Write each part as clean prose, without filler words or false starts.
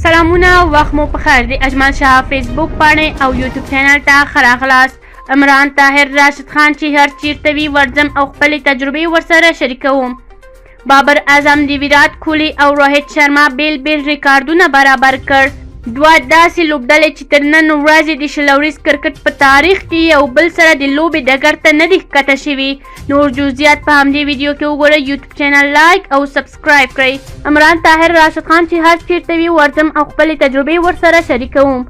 سلامونه وخت مو پخیر د اجمل شاه فیسبوک پاڼې او یوټیوب چینل ته ښه راغلاست. عمران طاهر راشد خان چې هر چیرته وي ورځم او خپلې تجربې ورسره شریکوم. بابر اعظم د ویرات کوهلي او روهیت شرما بیل بیل ریکارډونه برابر کړ. دوه داسې لوبډلې چې تر نن ورځې د شلوریز کرکټ په تاریخ کې یو بل سره د لوبې ډګر ته نه دي ښکته شوي. نور جزئیات په همدې ویډیو کې وګورئ. یوټیوب چینل لایک او سبسکرایب کړئ. عمران طاهر راشد خان چې هر چیرته وي ورځم او خپلې تجربې ورسره شریکوم.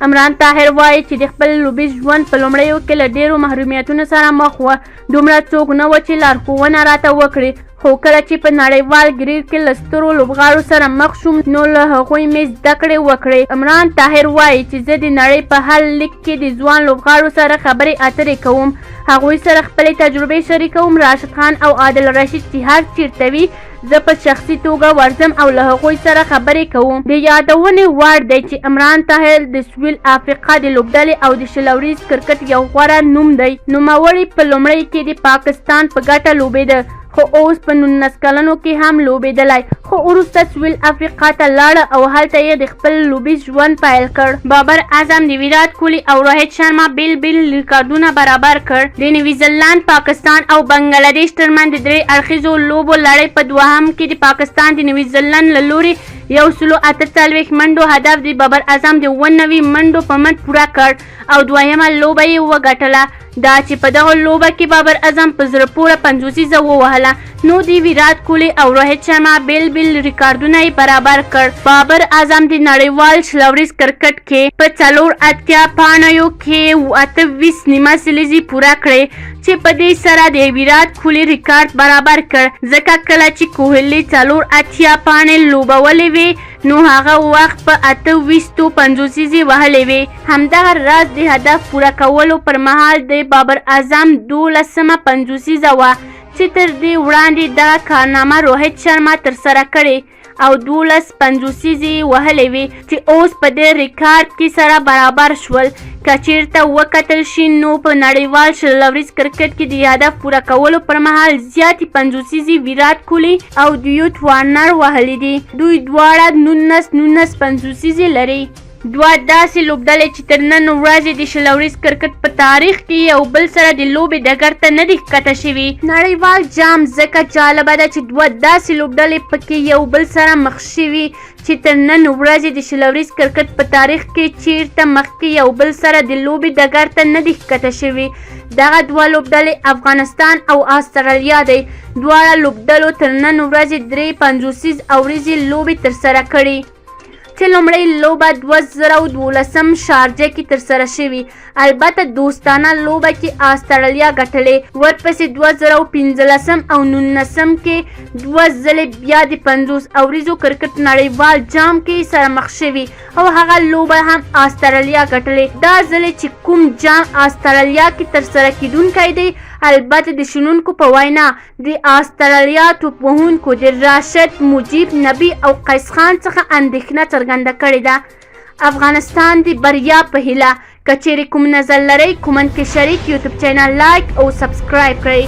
عمران طاهر وایي چې د خپل لوبیز ژوند په لومړیو کې له ډېرو محرومیتونو سره مخ وه. دومره څوک نه وه چې لارښوونه راته وکړي، خو کله چې په نړیوال ګریډ کې له سترو لوبغاړو سره مخ شوم نو له هغوی مې زده کړې وکړې. عمران طاهر وایي چې زه د نړۍ په هر لیګ کې د ځوان لوبغاړو سره خبرې اترې کوم، هغوی سره خپلې تجربې شریکوم. راشد خان او عادل رشید چې هر چیرته وي زه په شخصي توګه ورځم او له هغوی سره خبرې کوم. د یادونې وړ دی چې عمران طاهر د سویل افریقا د لوبډلې او د شلوریز کرکټ یو غوره نوم دی. نوموړی په لومړي کې د پاکستان په ګټه لوبېده، خو اوس په 19 کلنو کې هم لوبېدلی، خو وروسته سویل افریقا ته لاړه او هلته یې د خپل لوبیز ژوند پیل کړ. بابر اعظم د ویرات کوهلي او روهیت شرما بیل بیل ریکارډونه برابر کړ. د نیوزیلند، پاکستان او بنګلادیش ترمنځ د 3 اړخیزو لوبو لړۍ په دوهم کې د پاکستان د نیوزیلند له لوري 148 منډو هدف د بابر اعظم د 90 منډو په مټ پوره کړ او دویمه لوبه یې وګټله. دا چې په دغه لوبه کې بابر اعظم په زړه پوره 50 ووهله، نو د ویرات کوهلي او روهیت شرما بیل بیل ریکارډونه یې برابر کړ. بابر اعظم د نړیوال شلوریز کرکټ کې په 84 پاڼیو کې 28 نیمه سلیزې پوره کړې، چې په دې سره د ویرات کوهلي ریکارډ برابر کړ. ځکه کله چې کوهلي 84 پاڼې لوبولې وې نو هغه وخت په 28 وهلې وې. همدغه راز د هدف پوره کولو پر مهال د بابر اعظم 12 وه، چې تر دې وړاندې دغه کارنامه روهیت شرما ترسره کړې او 12 وهلې وې، چې اوس په دې ریکارډ کې سره برابر شول. که چیرته وکتل شي نو په نړیوال شلوریز کرکټ کې د هدف پوره کولو پر مهال زیاتې 50 ویرات کوهلي او ډیوټ وارنر وهلي دي. دوی دواړه 19 50 لري. دوه داسې لوبډلې چې تر نن ورځې د شلوریز کرکټ په تاریخ کې یو بل سره د لوبې ډګر ته نه دي ښکته شوي. نړیوال جام ځکه جالبه ده چې دوه داسې لوبډلې پکې یو بل سره مخ شوي چې تر نن ورځې د شلوریز کرکټ په تاریخ کې چیرته مخکې یو بل سره د لوبې ډګر ته نه دي ښکته شوي. دغه دوه لوبډلې افغانستان او استرالیا دی. دواړه لوبډلو تر نن ورځې 53 اوريزې لوبې ترسره کړي، چې لومړۍ لوبه 2012 شارجه کې ترسره شوې. البته دوستانه لوبه کې استرالیا ګټلې، ورپسې 2015 او 19 کې 2 ځلې بیا د 50 اوریزو کرکټ نړیوال جام کې سره مخ شوي او هغه لوبه هم استرالیا ګټلې. دا ځلې چې کوم جام استرالیا کې ترسره کیدونکی دی، البته د شنونکو په وینا د استرالیا توپوهونکو د راشد، مجیب، نبی او قیس خان څخه اندېښنه څرګنده کړې ده. افغانستان د بریا په هیله. که چیرې کوم نظر لرئ کومنټ کې شریک. یوټیوب چینل لایک او سبسکرایب کړئ.